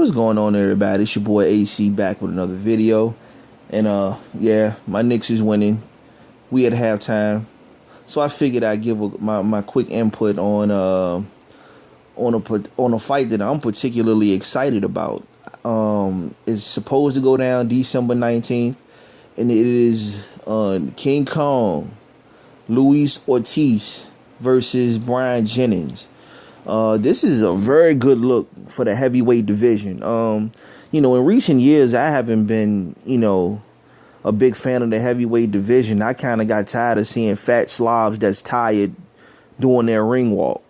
What's going on, everybody? It's your boy AC back with another video. And yeah, my Knicks is winning. We at halftime. So I figured I'd give my quick input on a fight that I'm particularly excited about. It's supposed to go down December 19th, and it is King Kong, Luis Ortiz versus Bryant Jennings. This is a very good look for the heavyweight division. In recent years, I haven't been, a big fan of the heavyweight division. I kind of got tired of seeing fat slobs that's tired doing their ring walk.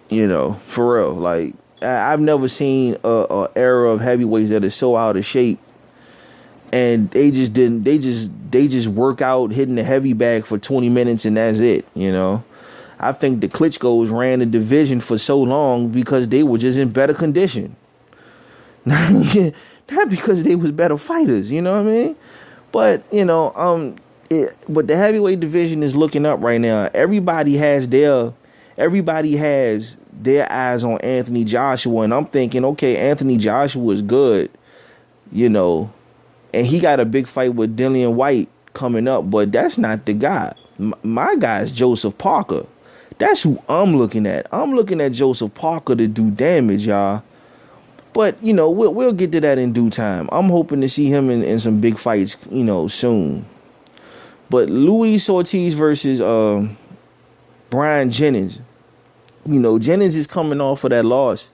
For real. Like, I've never seen a era of heavyweights that is so out of shape, and they just work out hitting the heavy bag for 20 minutes and that's it. I think the Klitschko's ran the division for so long because they were just in better condition. Not because they was better fighters, you know what I mean? But, but the heavyweight division is looking up right now. Everybody has their eyes on Anthony Joshua, and I'm thinking, okay, Anthony Joshua is good, and he got a big fight with Dillian White coming up, but that's not the guy. My guy is Joseph Parker. That's who I'm looking at. I'm looking at Joseph Parker to do damage, y'all. But, we'll get to that in due time. I'm hoping to see him in some big fights, soon. But Luis Ortiz versus Bryant Jennings. Jennings is coming off of that loss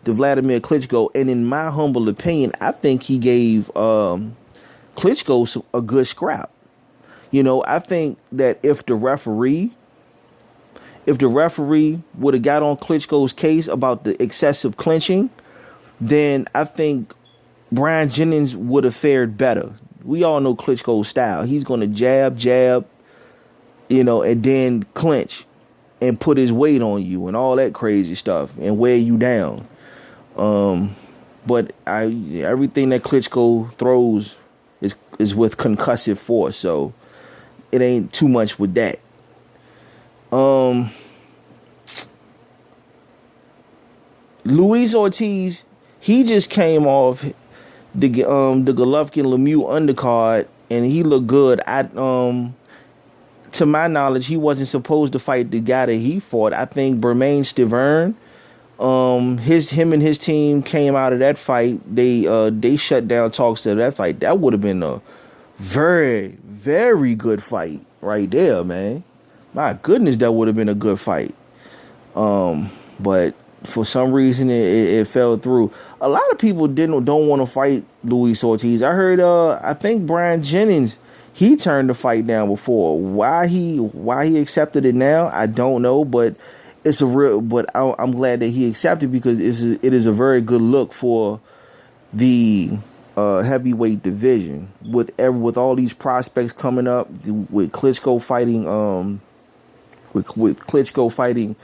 to Vladimir Klitschko. And in my humble opinion, I think he gave Klitschko a good scrap. I think that if the referee would have got on Klitschko's case about the excessive clinching, then I think Bryant Jennings would have fared better. We all know Klitschko's style. He's going to jab, and then clinch and put his weight on you and all that crazy stuff and wear you down. But everything that Klitschko throws is with concussive force, so it ain't too much with that. Luis Ortiz, he just came off the Golovkin-Lemieux undercard, and he looked good. To my knowledge, he wasn't supposed to fight the guy that he fought. I think Bermane Stiverne, him and his team came out of that fight. They shut down talks to that fight. That would have been a very, very good fight right there, man. My goodness, that would have been a good fight. But for some reason, it fell through. A lot of people don't want to fight Luis Ortiz. I heard, I think Bryant Jennings, he turned the fight down before. Why he accepted it now, I don't know. But it's a real. But I'm glad that he accepted, because it is a very good look for the heavyweight division with all these prospects coming up, with Klitschko fighting with Klitschko fighting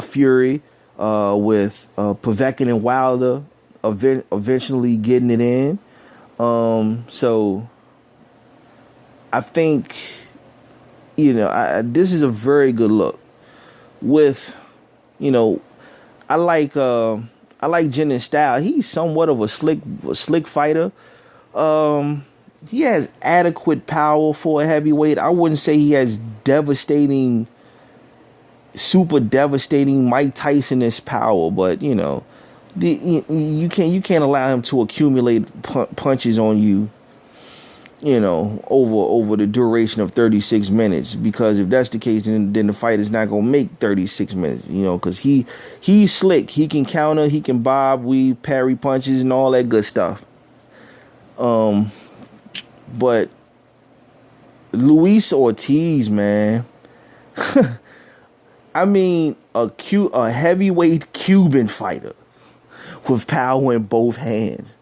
Fury, with Povetkin and Wilder eventually getting it in. So I think, this is a very good look. With, I like Jennings' style. He's somewhat of a slick fighter. He has adequate power for a heavyweight. I wouldn't say he has super devastating Mike Tyson-ish power, but you can't allow him to accumulate punches on you, over the duration of 36 minutes. Because if that's the case, then the fight is not gonna make 36 minutes, because he's slick. He can counter, he can bob, weave, parry punches, and all that good stuff. But Luis Ortiz, man. I mean, a heavyweight Cuban fighter with power in both hands.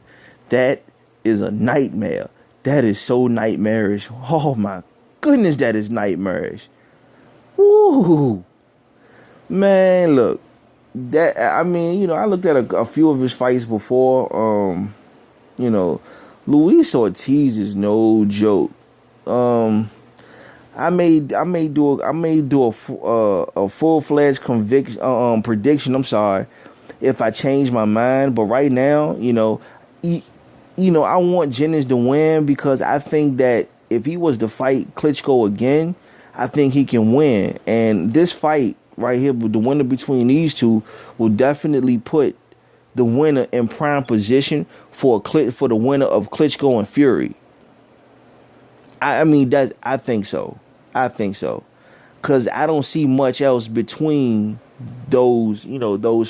That is a nightmare. That is so nightmarish. Oh my goodness, that is nightmarish. Woo, man, look. I looked at a few of his fights before. Luis Ortiz is no joke. I may do a full-fledged prediction. I'm sorry, if I change my mind. But right now, I want Jennings to win because I think that if he was to fight Klitschko again, I think he can win. And this fight right here, the winner between these two, will definitely put the winner in prime position for the winner of Klitschko and Fury. I think so. I think so. Because I don't see much else between those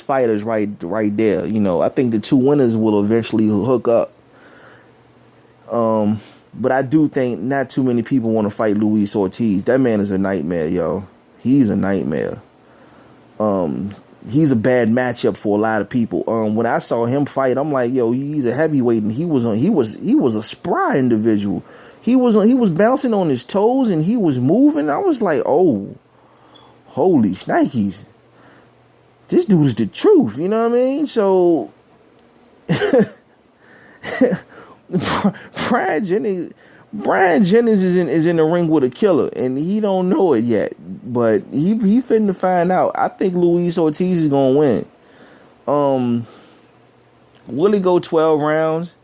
fighters right there. I think the two winners will eventually hook up. But I do think not too many people want to fight Luis Ortiz. That man is a nightmare, yo. He's a nightmare. He's a bad matchup for a lot of people. When I saw him fight, I'm like, yo, he's a heavyweight, and he was a spry individual. He was bouncing on his toes and he was moving. I was like, oh, holy shnikes. This dude is the truth, you know what I mean? So Bryant Jennings is in the ring with a killer, and he don't know it yet. But he finna find out. I think Luis Ortiz is gonna win. Will he go 12 rounds?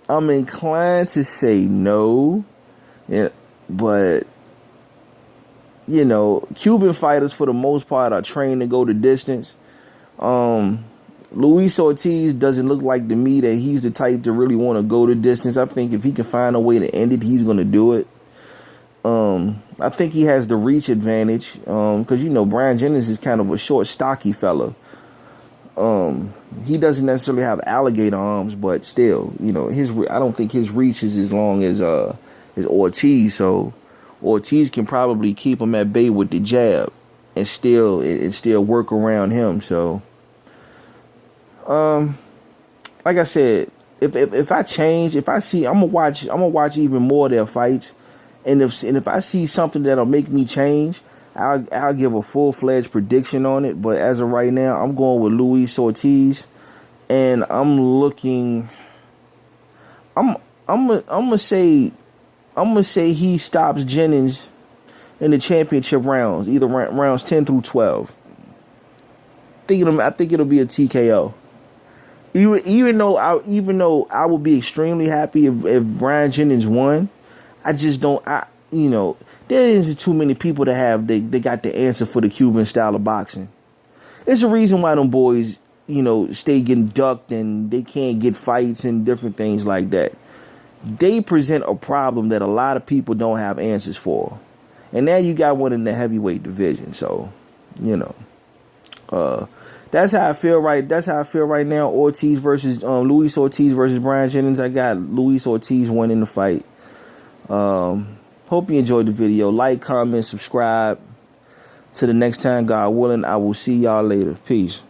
I'm inclined to say no. Yeah, but Cuban fighters for the most part are trained to go the distance. Luis Ortiz doesn't look like to me that he's the type to really want to go the distance. I think if he can find a way to end it, he's going to do it. I think he has the reach advantage because, Bryant Jennings is kind of a short, stocky fella. He doesn't necessarily have alligator arms, but still, I don't think his reach is as long as Ortiz. So Ortiz can probably keep him at bay with the jab and still work around him. So, like I said, if I change, I'm gonna watch even more of their fights, and if I see something that'll make me change, I'll give a full-fledged prediction on it. But as of right now, I'm going with Luis Ortiz, and I'm gonna say he stops Jennings in the championship rounds, either rounds 10 through 12. I think it'll be a TKO. Even though I would be extremely happy if Bryant Jennings won, I just don't. There isn't too many people that they got the answer for the Cuban style of boxing. It's a reason why them boys, stay getting ducked and they can't get fights and different things like that. They present a problem that a lot of people don't have answers for. And now you got one in the heavyweight division. So, that's how I feel right now. Luis Ortiz versus Bryant Jennings. I got Luis Ortiz winning the fight. Hope you enjoyed the video. Like, comment, subscribe. Till the next time, God willing, I will see y'all later. Peace.